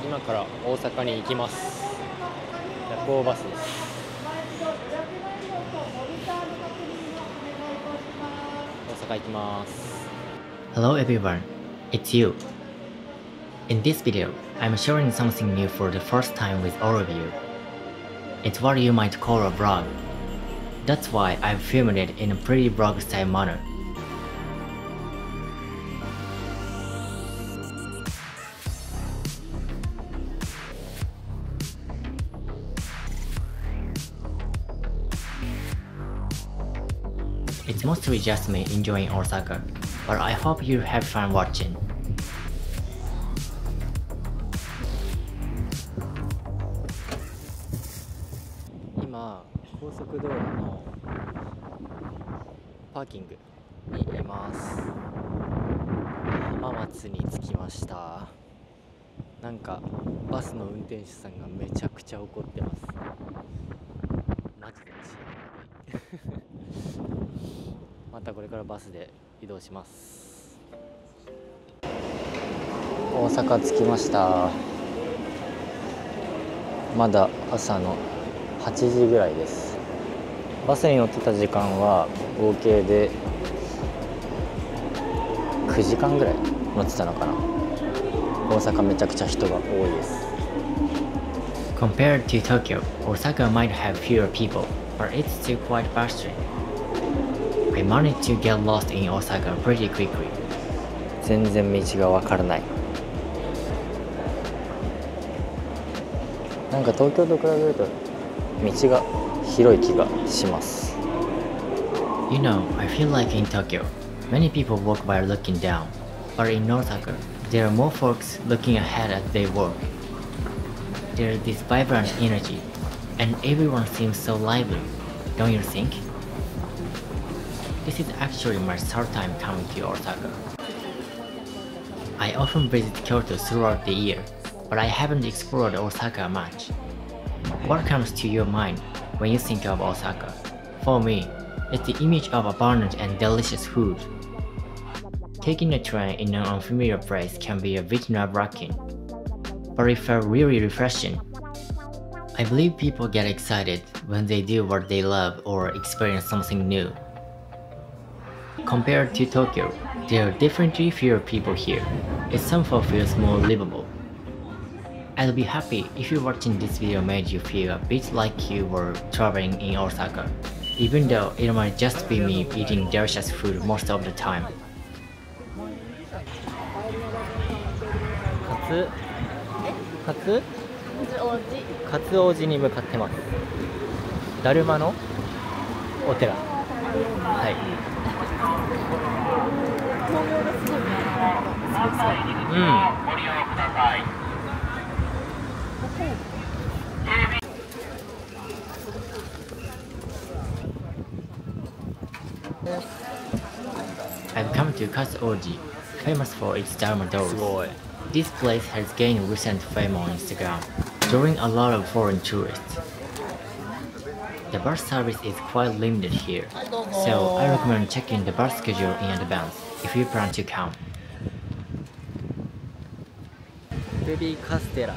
今から大阪に行きます。夜行バスです。大阪行きます。 Hello everyone, it's you. In this video, I'm sharing something new for the first time with all of you. It's what you might call a vlog. That's why I've filmed it in a pretty vlog style manner. It's mostly just me enjoying Osaka, but I hope you have fun watching. 今、高速道路のパーキングにいます。浜松に着きました。なんかバスの運転手さんがめちゃくちゃ怒ってます。マジで治安悪い。またこれからバスで移動します。大阪着きました。まだ朝の8時ぐらいです。バスに乗ってた時間は合計で9時間ぐらい乗ってたのかな。大阪めちゃくちゃ人が多いです。 Compared to Tokyo, Osaka might have fewer people, but it's still quite bustling. I managed to get lost in Osaka pretty quickly. 全然道がわからない。なんか東京と比べると道が広い気がします。 You know, I feel like in Tokyo, many people walk while looking down, but in Osaka, there are more folks looking ahead as they walk. There is this vibrant energy, and everyone seems so lively, don't you think? This is actually my third time coming to Osaka. I often visit Kyoto throughout the year, but I haven't explored Osaka much. What comes to your mind when you think of Osaka? For me, it's the image of abundant and delicious food. Taking a train in an unfamiliar place can be a bit nerve-wracking, but it felt really refreshing. I believe people get excited when they do what they love or experience something new. Compared to Tokyo, there are definitely fewer people here. It somehow feels more livable. I'll be happy if watching this video made you feel a bit like you were traveling in Osaka, even though it might just be me eating delicious food most of the time. カツオ寺に向かってます。だるまのお寺。はい。うん。I've come to Katsuoji, famous for its Dharma doors. すごい。 This place has gained recent fame on Instagram, drawing a lot of foreign tourists. The bus service is quite limited here, so I recommend checking the bus schedule in advance if you plan to come. ベビーカステラ。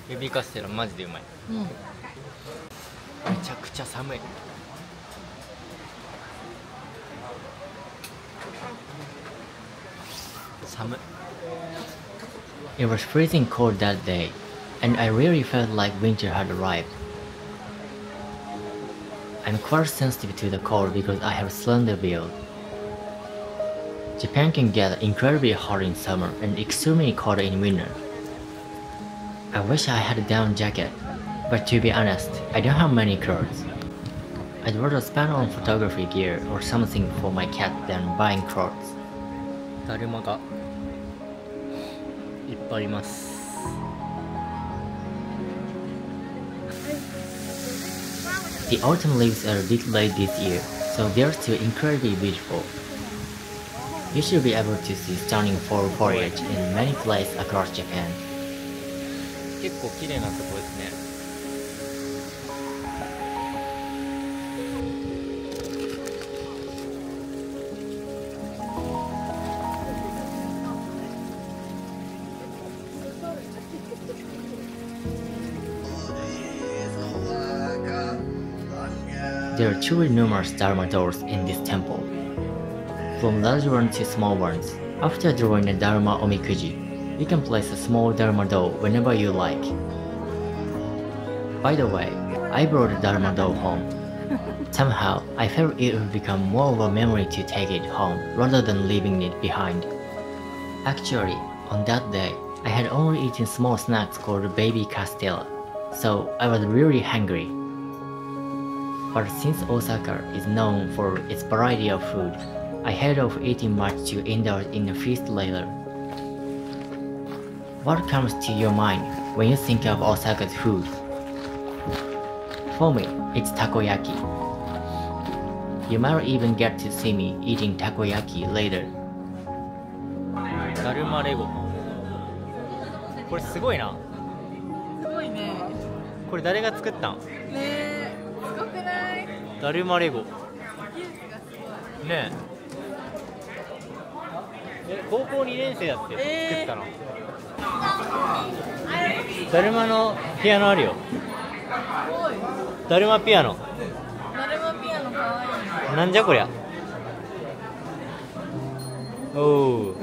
ベビーカステラマジでうまい。めちゃくちゃ寒い。寒い。 It was freezing cold that day, and I really felt like winter had arrived. I'm quite sensitive to the cold because I have slender build. Japan can get incredibly hot in summer and extremely cold in winter. I wish I had a down jacket, but to be honest, I don't have many clothes. I'd rather spend on photography gear or something for my cat than buying clothes. だるまがいっぱいいます。The autumn leaves are a bit late this year, so they're still incredibly beautiful. You should be able to see stunning fall foliage in many places across Japan. 結構綺麗なとこですね。There are truly numerous Dharma doors in this temple, from large ones to small ones. After drawing a Dharma omikuji, you can place a small Dharma door whenever you like. By the way, I brought a Dharma door home. Somehow, I felt it would become more of a memory to take it home rather than leaving it behind. Actually, on that day, I had only eaten small snacks called baby castella, so I was really hungry. But since Osaka is known for its variety of food, I held off eating much to indulge in a feast later. What comes to your mind when you think of Osaka's food? For me, it's takoyaki. You might even get to see me eating takoyaki later. だるまレゴ。これすごいな。すごいね。これ誰が作ったん？ねえ、すごくない？だるまレゴ。技術がすごい。ねえ。高校2年生だって作ったの。だるまのピアノあるよ。すごい。だるまピアノ。だるまピアノかわいい。なんじゃこりゃ。おお。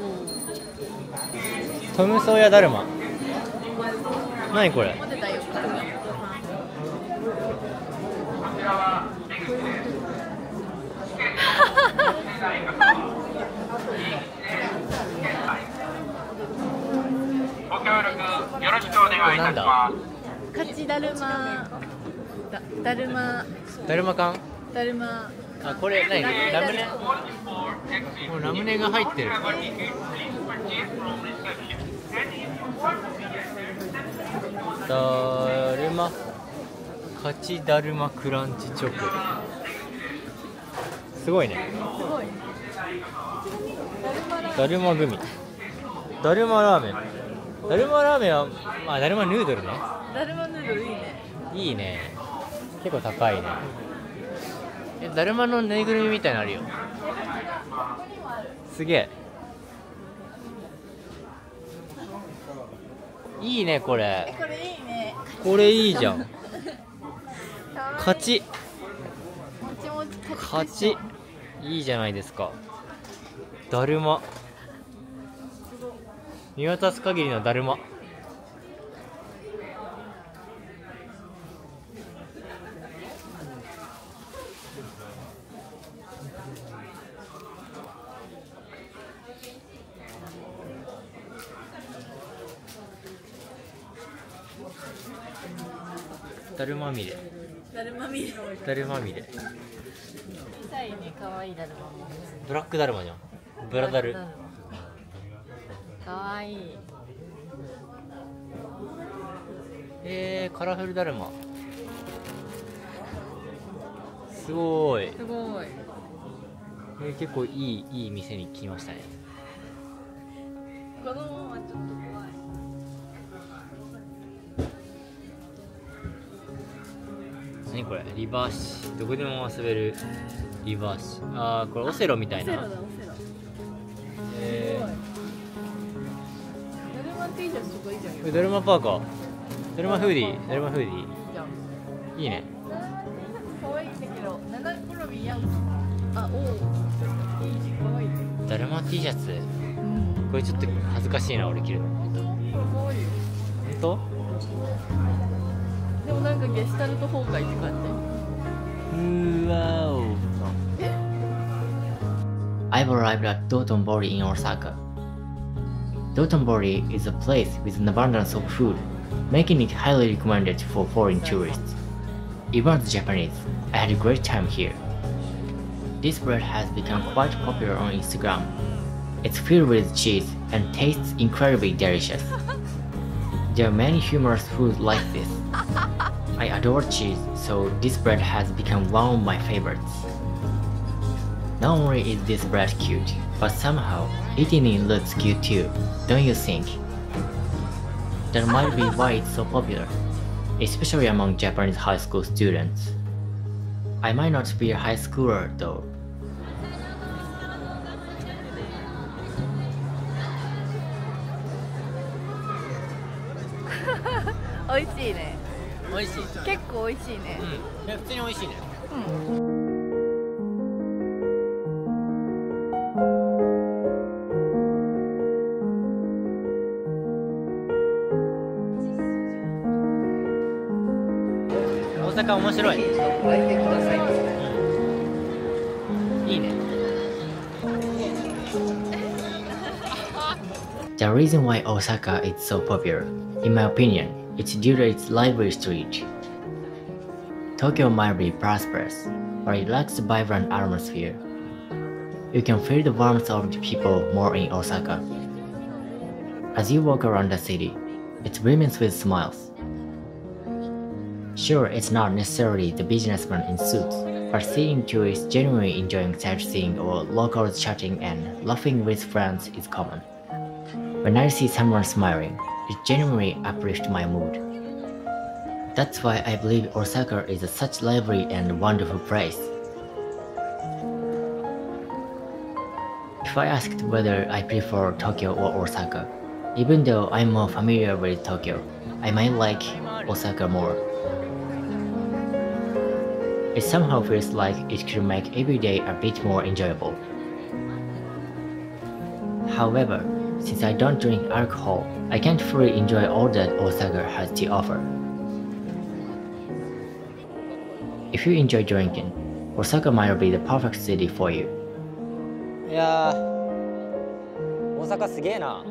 トムソーヤだるま。なにこれ。持ってたよ。ご協力よろしくお願いいたします。勝ちだるま。だるま。だるま缶。だるま。あ、これ何？ラムネ。もうラムネが入ってる。だるま。勝ちだるまクランチチョコ。すごいね。すごい。だるまグミ。だるまラーメン。だるまラーメンは、まあ、だるまヌードルね。だるまヌードルいいね。いいね。結構高いね。だるまのぬいぐるみみたいなのあるよ。すげえ。いいねこれ。これいいね。これいいじゃん。勝ち。もちもち勝ち。いいじゃないですか。だるま。見渡す限りのだるま。だるまみれ。だるま見る。だるまみれ。小さいね、可愛いだるまも。ブラックだるまじゃん。ブラだる。可愛い。カラフルだるま。すごい。すごい。結構いい店に来ましたね。子供はちょっと怖い。何これ？リバーシ。どこでも遊べるリバーシ。あー、これオセロみたいな。オセロだ、オセロ。だるま T シャツとかいいじゃん。これだるまパーカー。だるまフーディー。だるまフーディー。いいね。可愛いんだけど、七転びやん。あ、おお。可愛い。だるま T シャツ。これちょっと恥ずかしいな、俺着るの。可愛いよ。本当？でもなんかゲシュタルト崩壊って感じ。わお。I've arrived at Doon Bori in Osaka. Doon Bori is a place with an abundance of food, making it highly recommended for foreign tourists. Even as Japanese, I had a great time here. This bread has become quite popular on Instagram. It's filled with cheese and tastes incredibly delicious. There are many humorous foods like this. I adore cheese, so this bread has become one of my favorites. Not only is this bread cute, but somehow eating it looks cute too, don't you think? That might be why it's so popular, especially among Japanese high school students. I might not be a high schooler though.美味しいね。美味しい。結構美味しいね。普通に美味しいね。大阪面白い。いいね。The reason why Osaka is so popular, in my opinion, it's due to its lively street. Tokyo might be prosperous, but it lacks a vibrant atmosphere. You can feel the warmth of the people more in Osaka. As you walk around the city, it brims with smiles. Sure, it's not necessarily the businessman in suits, but seeing tourists genuinely enjoying sightseeing or locals chatting and laughing with friends is common. When I see someone smiling, it genuinely uplifts my mood. That's why I believe Osaka is such lively and wonderful place. If I asked whether I prefer Tokyo or Osaka, even though I'm more familiar with Tokyo, I might like Osaka more. It somehow feels like it could make every day a bit more enjoyable. However, since I don't drink alcohol, I can't fully enjoy all that Osaka has to offer. If you enjoy drinking, Osaka might be the perfect city for you. いやー、大阪すげえな。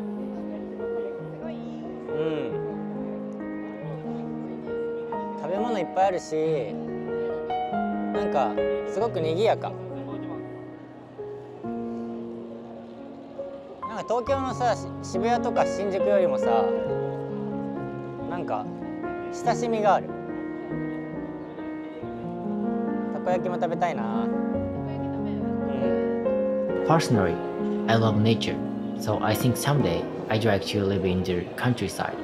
食べ物いっぱいあるし、なんかすごく賑やか。なんか東京のさ、渋谷とか新宿よりもさ、なんか親しみがある。たこ焼きも食べたいな。Personally, I love nature, so I think someday I'd like to live in the countryside.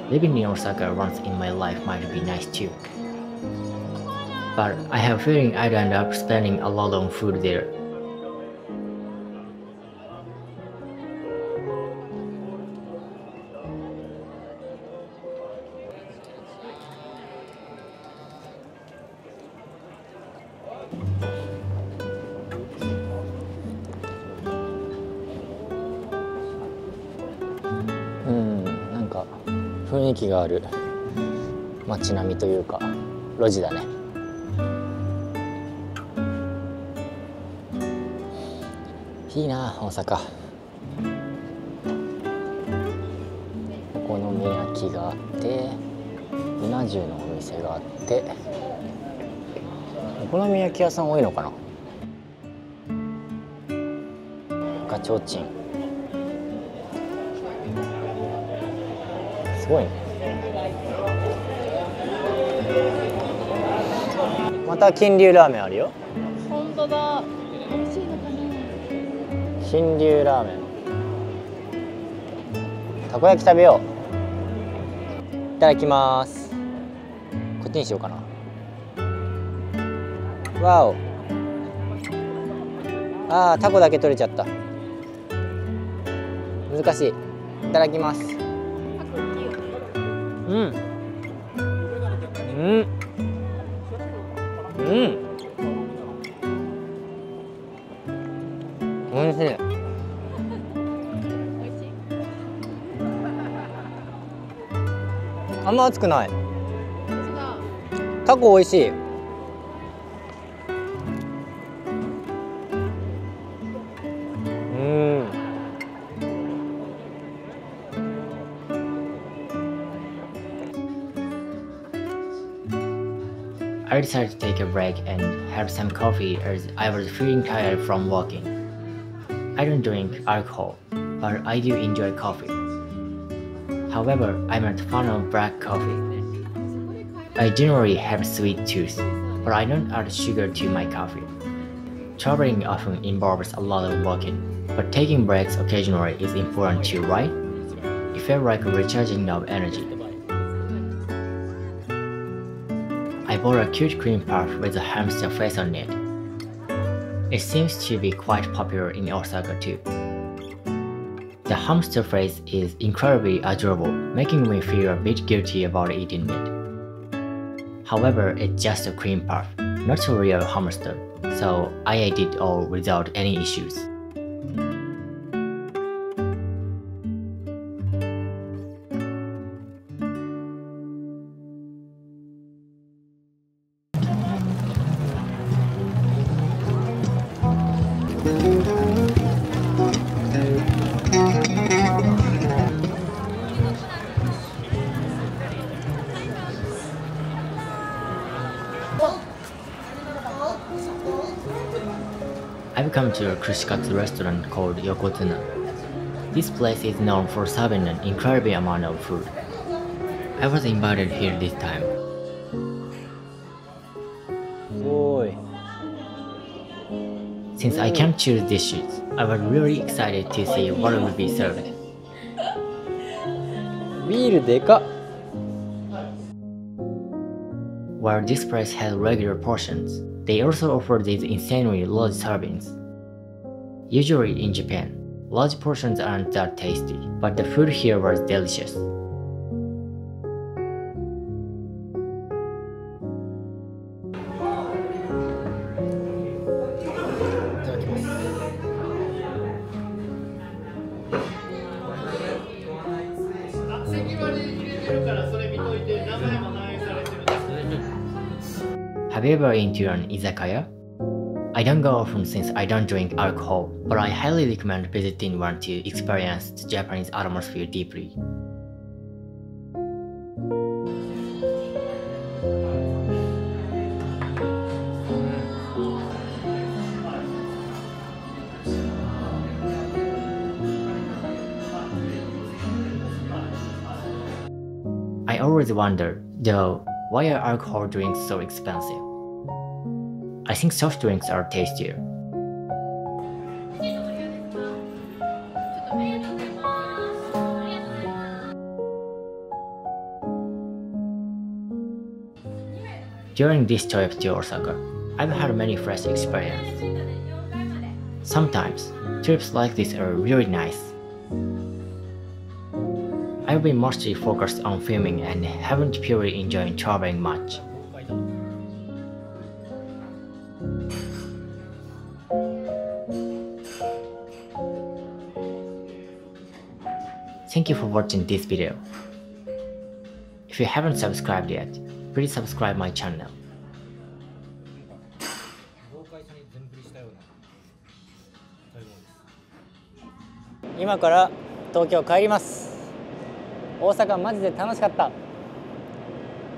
Living in Osaka once in my life might be nice too. But I have a feeling I'd end up spending a lot on food there.うん、なんか雰囲気がある街並みというか路地だね。いいな大阪。お好み焼きがあってうな重のお店があってお好み焼き屋さん多いのかな。ガチョウチンすごいね。また金龍ラーメンあるよ。本当だ。美味しいのかな。金龍ラーメン。たこ焼き食べよう。いただきます。こっちにしようかな。わお。あー、タコだけ取れちゃった。難しい。いただきます。うん。うん。うん。おいしい。あんま熱くない。タコおいしい。I decided to take a break and have some coffee as I was feeling tired from walking. I don't drink alcohol, but I do enjoy coffee. However, I'm not a fan of black coffee. I generally have sweet tooth, but I don't add sugar to my coffee. Traveling often involves a lot of walking, but taking breaks occasionally is important too, right? It felt like a recharging of energy. I bought a cute cream puff with a hamster face on it. It seems to be quite popular in Osaka too. The hamster face is incredibly adorable, making me feel a bit guilty about eating it. However, it's just a cream puff, not a real hamster, so I ate it all without any issues. I've come to a Kushikatsu restaurant called Yokota. This place is known for serving an incredible amount of food. I was invited here this time. Oi. Since I can't choose dishes, I was really excited to see what would be served. ビールでかっ。 While this place has regular portions, they also offer these insanely large servings. Usually in Japan, large portions aren't that tasty, but the food here was delicious. Have you ever been to an izakaya? I don't go often since I don't drink alcohol, but I highly recommend visiting one to experience the Japanese atmosphere deeply. I always wonder, though, why are alcohol drinks so expensive? I think soft drinks are tastier. During this trip to Osaka, I've had many fresh experiences. Sometimes, trips like this are really nice. I've been mostly focused on filming and haven't purely enjoyed traveling much. Thank you for watching this video. If you haven't subscribed yet, please subscribe my channel. 今から東京帰ります。大阪マジで楽しかった。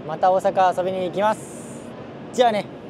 また大阪遊びに行きます。じゃあね。